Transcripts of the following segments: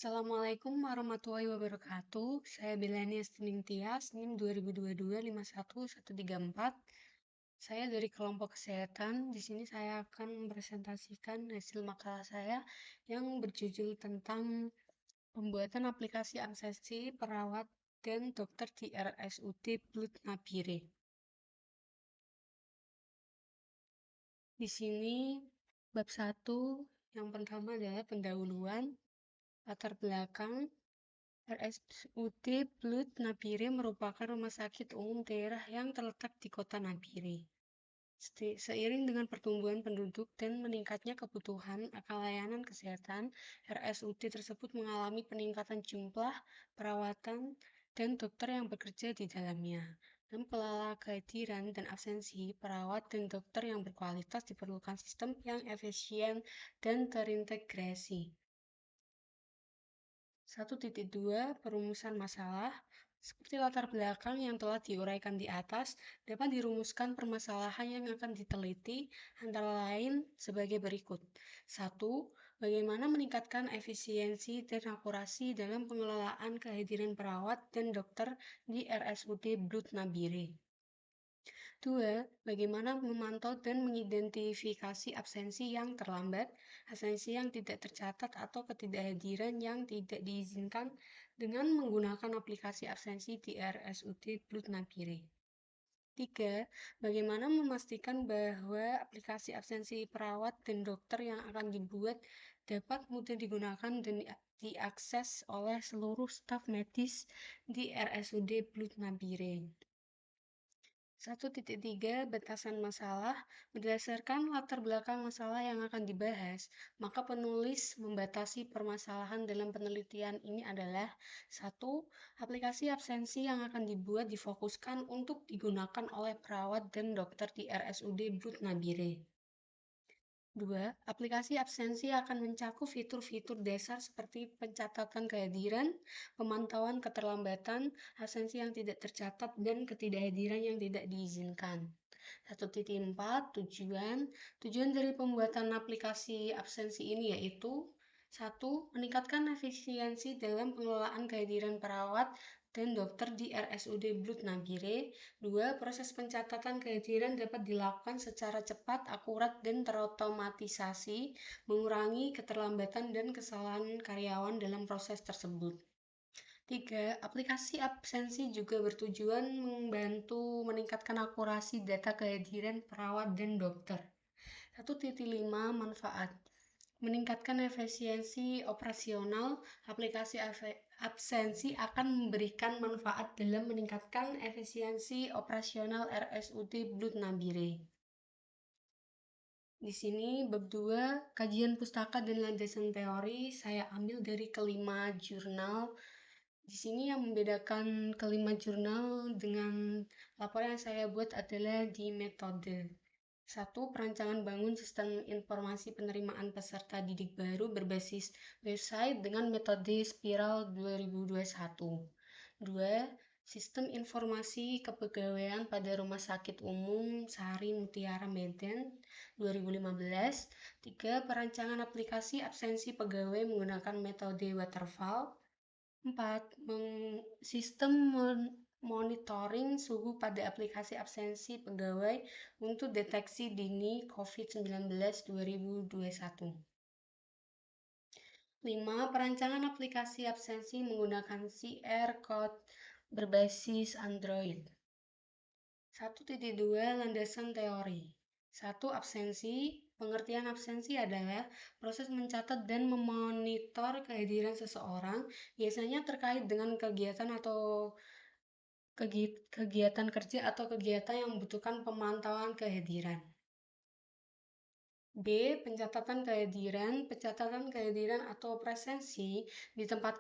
Assalamualaikum warahmatullahi wabarakatuh. Saya Belani Estining Tias, NIM 2022-51134. Saya dari kelompok kesehatan. Di sini saya akan mempresentasikan hasil makalah saya yang berjudul tentang pembuatan aplikasi absensi perawat dan dokter di RSUD Blut Nabire. Di sini bab 1 yang pertama adalah pendahuluan, latar belakang. RSUD Blut Nabire merupakan rumah sakit umum daerah yang terletak di kota Nabire. Seiring dengan pertumbuhan penduduk dan meningkatnya kebutuhan akan layanan kesehatan, RSUD tersebut mengalami peningkatan jumlah perawatan dan dokter yang bekerja di dalamnya. Dan pola kehadiran dan absensi perawat dan dokter yang berkualitas diperlukan sistem yang efisien dan terintegrasi. 1.2 Perumusan masalah. Seperti latar belakang yang telah diuraikan di atas, dapat dirumuskan permasalahan yang akan diteliti antara lain sebagai berikut. 1. Bagaimana meningkatkan efisiensi dan akurasi dalam pengelolaan kehadiran perawat dan dokter di RSUD Blut Nabire. 2. Bagaimana memantau dan mengidentifikasi absensi yang terlambat, absensi yang tidak tercatat atau ketidakhadiran yang tidak diizinkan dengan menggunakan aplikasi absensi di RSUD Blut Nabire. 3. Bagaimana memastikan bahwa aplikasi absensi perawat dan dokter yang akan dibuat dapat mudah digunakan dan diakses oleh seluruh staf medis di RSUD Blut Nabire. 1.3 Batasan masalah. Berdasarkan latar belakang masalah yang akan dibahas, maka penulis membatasi permasalahan dalam penelitian ini adalah 1. Aplikasi absensi yang akan dibuat difokuskan untuk digunakan oleh perawat dan dokter di RSUD Blut Nabire. 2. Aplikasi absensi akan mencakup fitur-fitur dasar seperti pencatatan kehadiran, pemantauan keterlambatan, absensi yang tidak tercatat, dan ketidakhadiran yang tidak diizinkan. 1.4 Tujuan dari pembuatan aplikasi absensi ini yaitu 1. Meningkatkan efisiensi dalam pengelolaan kehadiran perawat dan dokter di RSUD Blut Nabire. 2. Proses pencatatan kehadiran dapat dilakukan secara cepat, akurat, dan terotomatisasi, mengurangi keterlambatan dan kesalahan karyawan dalam proses tersebut. 3. Aplikasi absensi juga bertujuan membantu meningkatkan akurasi data kehadiran perawat dan dokter. 1.5 Manfaat. Meningkatkan efisiensi operasional, aplikasi absensi akan memberikan manfaat dalam meningkatkan efisiensi operasional RSUD Blut Nabire. Di sini bab 2, kajian pustaka dan landasan teori, saya ambil dari kelima jurnal. Di sini yang membedakan kelima jurnal dengan laporan yang saya buat adalah di metode. 1. Perancangan bangun sistem informasi penerimaan peserta didik baru berbasis website dengan metode Spiral 2021. 2. Sistem informasi kepegawaian pada Rumah Sakit Umum Sari Mutiara Medan 2015. 3. Perancangan aplikasi absensi pegawai menggunakan metode waterfall. 4. Sistem monitoring suhu pada aplikasi absensi pegawai untuk deteksi dini COVID-19 2021. 5. Perancangan aplikasi absensi menggunakan QR Code berbasis Android. 1.2 Landasan teori. 1. Absensi. Pengertian absensi adalah proses mencatat dan memonitor kehadiran seseorang, biasanya terkait dengan kegiatan kerja atau kegiatan yang membutuhkan pemantauan kehadiran. B. Pencatatan kehadiran. Pencatatan kehadiran atau presensi di tempat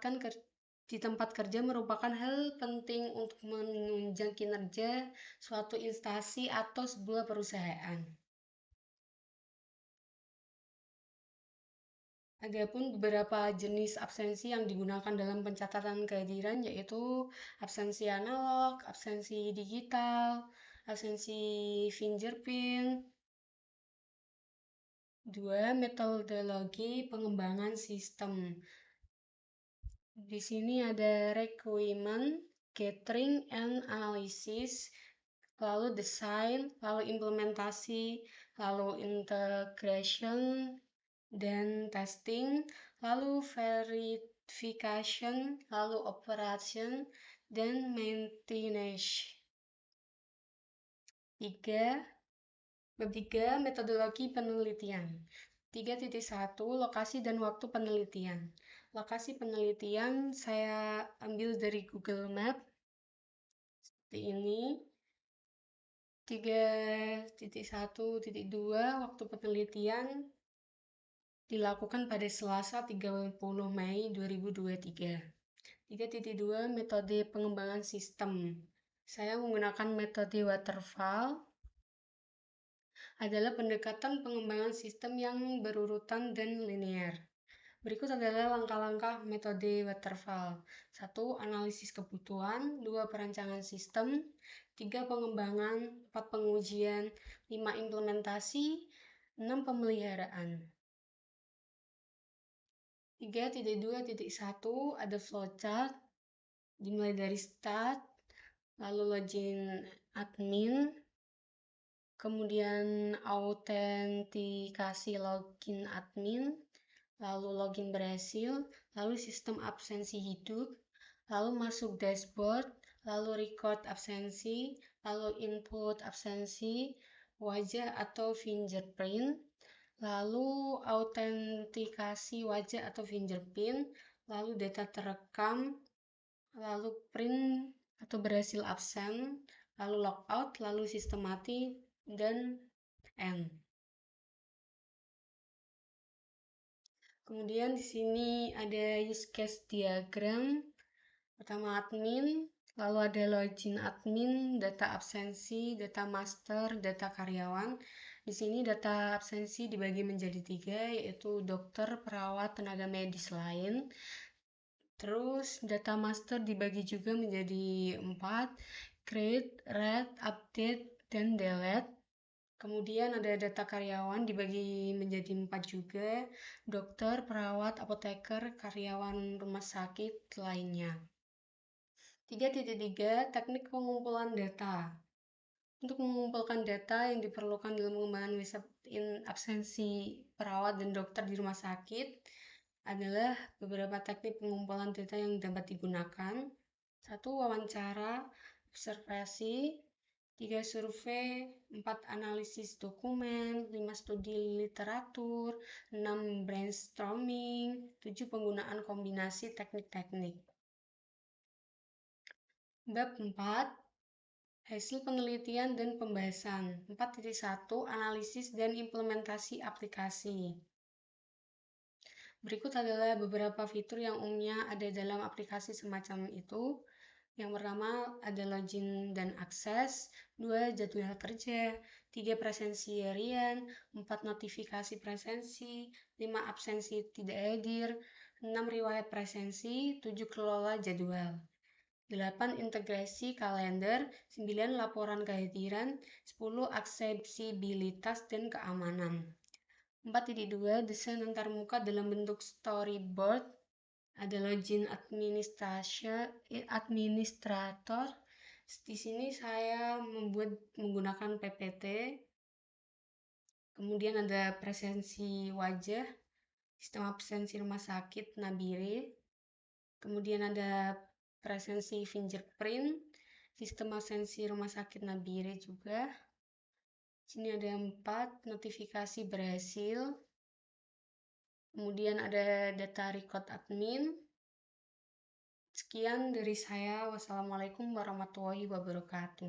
kerja merupakan hal penting untuk menunjang kinerja suatu instansi atau sebuah perusahaan. Adapun beberapa jenis absensi yang digunakan dalam pencatatan kehadiran yaitu absensi analog, absensi digital, absensi fingerprint. 2. Metodologi pengembangan sistem. Di sini ada requirement, gathering and analysis, lalu desain, lalu implementasi, lalu integration dan testing, lalu verification, lalu operation, dan maintenance. Bab 3, metodologi penelitian. 3.1, lokasi dan waktu penelitian. Lokasi penelitian saya ambil dari Google Map, seperti ini. 3.1.2, waktu penelitian dilakukan pada Selasa 30 Mei 2023. 3.2, metode pengembangan sistem. Saya menggunakan metode waterfall, adalah pendekatan pengembangan sistem yang berurutan dan linear. Berikut adalah langkah-langkah metode waterfall. 1. Analisis kebutuhan. 2. Perancangan sistem. 3. Pengembangan. 4. Pengujian. 5. Implementasi. 6. Pemeliharaan. 3.2.1 ada flowchart, dimulai dari start, lalu login admin, kemudian autentikasi login admin, lalu login berhasil, lalu sistem absensi hidup, lalu masuk dashboard, lalu record absensi, lalu input absensi, wajah atau fingerprint, lalu autentikasi wajah atau fingerprint, lalu data terekam, lalu print atau berhasil absen, lalu logout, lalu sistem mati, dan end. Kemudian di sini ada use case diagram. Pertama admin, lalu ada login admin, data absensi, data master, data karyawan. Di sini data absensi dibagi menjadi 3, yaitu dokter, perawat, tenaga medis lain. Terus data master dibagi juga menjadi 4, create, read, update, dan delete. Kemudian ada data karyawan dibagi menjadi 4 juga, dokter, perawat, apoteker, karyawan rumah sakit lainnya. 3.3 Teknik pengumpulan data. Untuk mengumpulkan data yang diperlukan dalam pengembangan riset absensi perawat dan dokter di rumah sakit adalah beberapa teknik pengumpulan data yang dapat digunakan. 1. Wawancara, observasi. 3. Survei. 4. Analisis dokumen. 5. Studi literatur. 6. Brainstorming. 7. Penggunaan kombinasi teknik-teknik. Bab 4. Hasil penelitian dan pembahasan. 4.1 Analisis dan implementasi aplikasi. Berikut adalah beberapa fitur yang umumnya ada dalam aplikasi semacam itu. Yang pertama ada login dan akses, 2. Jadwal kerja, 3. Presensi harian, 4. Notifikasi presensi, 5. Absensi tidak hadir, 6. Riwayat presensi, 7. Kelola jadwal. 8. Integrasi kalender, 9. Laporan kehadiran, 10. Aksesibilitas dan keamanan. 4.2 Desain antarmuka dalam bentuk storyboard, ada login administrator. Di sini saya menggunakan PPT. Kemudian ada presensi wajah, sistem absensi rumah sakit Nabire. Kemudian ada presensi fingerprint, sistem absensi rumah sakit Nabire juga. Sini ada 4, notifikasi berhasil. Kemudian ada data record admin. Sekian dari saya. Wassalamualaikum warahmatullahi wabarakatuh.